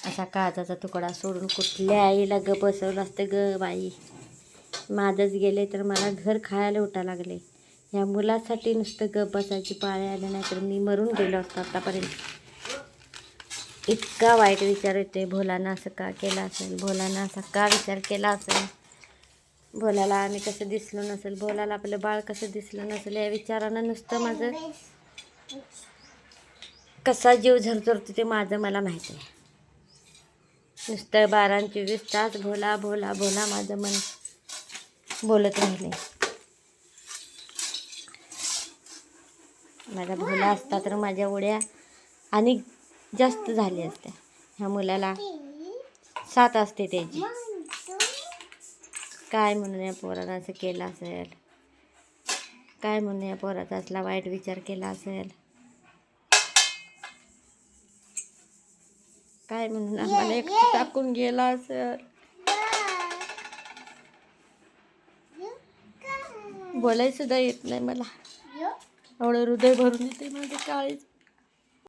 असा काळजाचा तुकडा सोडून कुठल्या आईला ग बसवलं असतं ग बाई. माझंच गेले तर मला घर खायला उठा लागले. ह्या मुलासाठी नुसतं गप बसायची पाळी आली नाही तर मी मरून गेलो असतो आतापर्यंत. इतका वाईट विचार येते. भोलानं असं का केलं असेल, भोलानं असा का विचार केला असेल, भोलाला आम्ही कसं दिसलो नसेल, भोलाला आपलं बाळ कसं दिसलं नसेल, या विचारानं नुसतं माझं कसा जीव झरझरतो ते माझं मला माहिती आहे. नुसतं 12-24 तास भोला भोला भोला माझं मन बोलत राहिले. माझा भोला असता तर माझ्या उड्या आणि जास्त झाल्या असत्या. ह्या मुलाला साथ असते त्याची. काय म्हणून या पोरानं असं केलं असेल, काय म्हणून या पोराचा असला वाईट विचार केला असेल, काय म्हणून आम्हाला एकटं टाकून गेला असेल. बोलायसुद्धा येत नाही मला. एवढं हृदय भरून येते माझं काळीज.